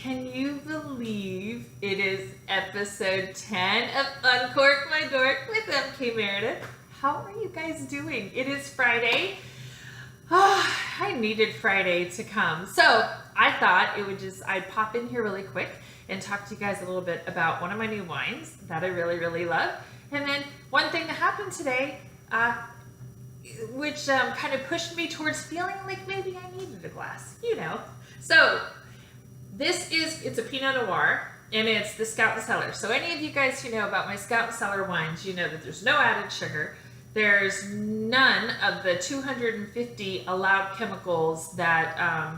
Can you believe it is episode 10 of Uncork My Dork with MK Meredith? How are you guys doing? It is Friday. Oh, I needed Friday to come. So I thought I'd pop in here really quick and talk to you guys a little bit about one of my new wines that I really, really love. And then one thing that happened today, which kind of pushed me towards feeling like maybe I needed a glass, So it's a Pinot Noir, and it's the Scout and Cellar. So any of you guys who know about my Scout and Cellar wines, you know that there's no added sugar. There's none of the 250 allowed chemicals that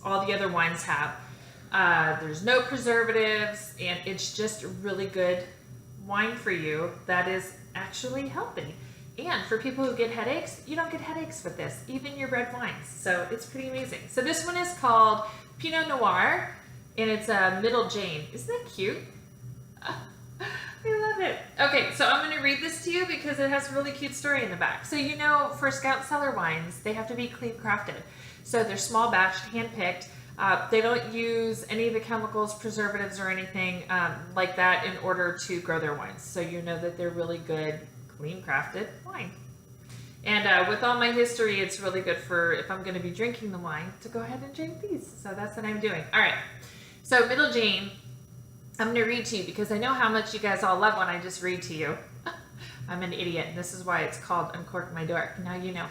all the other wines have. There's no preservatives, and it's just really good wine for you that is actually healthy. And for people who get headaches, you don't get headaches with this, even your red wines. So it's pretty amazing. So this one is called Pinot Noir, and it's a Middle Jane. Isn't that cute? I love it. Okay, so I'm going to read this to you because it has a really cute story in the back. So for Scout Cellar wines, they have to be clean crafted. So they're small batch, hand-picked. They don't use any of the chemicals, preservatives, or anything like that in order to grow their wines. So you know that they're really good, clean crafted wine. And with all my history, it's really good for if I'm going to be drinking the wine to go ahead and drink these. So that's what I'm doing. All right. So Middle Jane, I'm going to read to you because I know how much you guys all love when I just read to you. I'm an idiot. And this is why it's called Uncork My Dork. Now you know.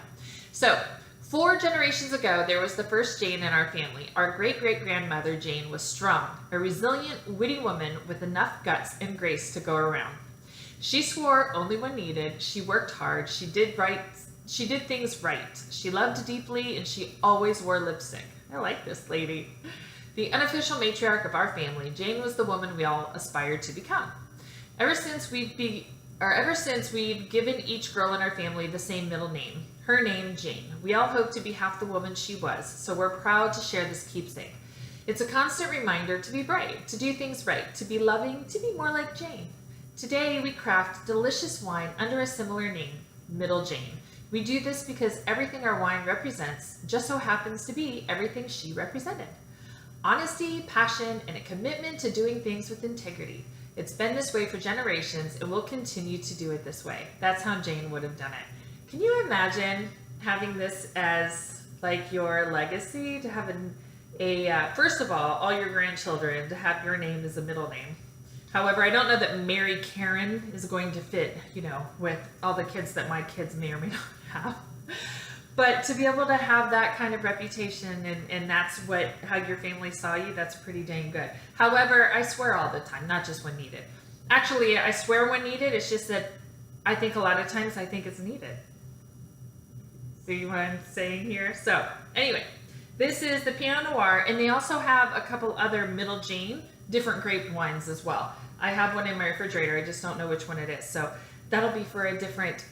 So 4 generations ago, there was the first Jane in our family. Our great-great-grandmother Jane was strong, a resilient, witty woman with enough guts and grace to go around. She swore only when needed. She worked hard. She did things right. She loved deeply, and she always wore lipstick. I like this lady. The unofficial matriarch of our family, Jane was the woman we all aspired to become. Ever since we've given each girl in our family the same middle name, her name Jane. We all hope to be half the woman she was, so we're proud to share this keepsake. It's a constant reminder to be brave, to do things right, to be loving, to be more like Jane. Today, we craft delicious wine under a similar name, Middle Jane. We do this because everything our wine represents just so happens to be everything she represented. Honesty, passion, and a commitment to doing things with integrity. It's been this way for generations, and we'll continue to do it this way. That's how Jane would have done it. Can you imagine having this as like your legacy? To have first of all your grandchildren, to have your name as a middle name. However, I don't know that Mary Karen is going to fit, with all the kids that my kids may or may not have. But to be able to have that kind of reputation and that's how your family saw you, that's pretty dang good. However, I swear all the time, not just when needed. Actually, I swear when needed. It's just that I think a lot of times I think it's needed. See what I'm saying here? So anyway, this is the Pinot Noir, and they also have a couple other Middle Jane different grape wines as well. I have one in my refrigerator. I just don't know which one it is. So that'll be for a different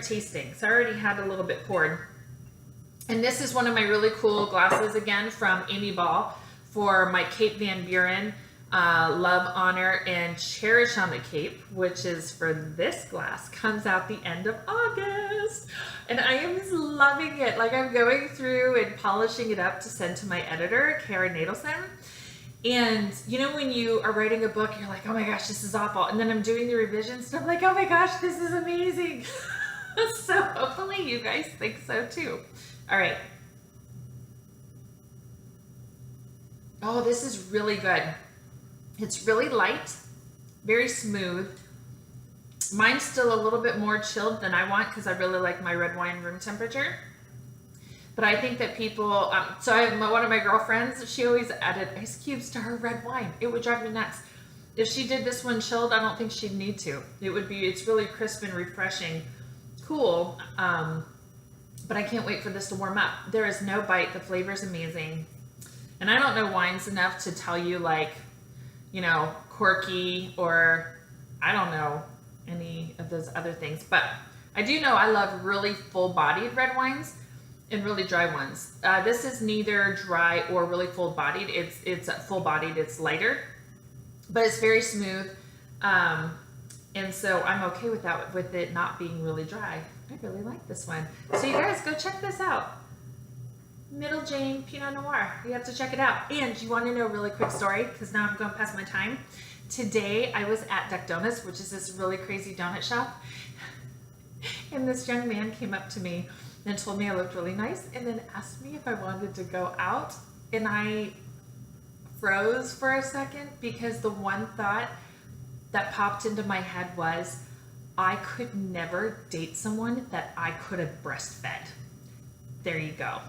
tasting. So I already had a little bit poured. And this is one of my really cool glasses again from Aimee Ball for my Cape Van Buren Love, Honor, and Cherish on the Cape, which is for this glass, comes out the end of August. And I am loving it. Like I'm going through and polishing it up to send to my editor, Kara Nadelson. And when you are writing a book, you're like, oh my gosh, this is awful. And then I'm doing the revisions and I'm like, oh my gosh, this is amazing. So hopefully you guys think so too. All right. Oh, this is really good. It's really light, very smooth. Mine's still a little bit more chilled than I want because I really like my red wine room temperature. But I think that people, so I have one of my girlfriends, she always added ice cubes to her red wine. It would drive me nuts. If she did this one chilled, I don't think she'd need to. It's really crisp and refreshing, cool. But I can't wait for this to warm up. There is no bite, the flavor is amazing. And I don't know wines enough to tell you corky or I don't know any of those other things. But I do know I love really full-bodied red wines and really dry ones. This is neither dry or really full-bodied. It's full-bodied, it's lighter, but it's very smooth. And so I'm okay with that, with it not being really dry. I really like this one. So you guys go check this out. Middle Jane Pinot Noir. You have to check it out. And you want to know a really quick story? Because now I'm going past my time. Today I was at Duck Donuts, which is this really crazy donut shop. And this young man came up to me and told me I looked really nice and then asked me if I wanted to go out. And I froze for a second because the one thought that popped into my head was I could never date someone that I could have breastfed. There you go.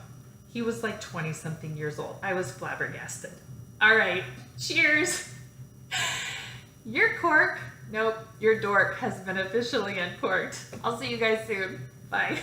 He was like 20 something years old. I was flabbergasted. All right, cheers. Your cork, nope, your dork has been officially uncorked. I'll see you guys soon. Bye.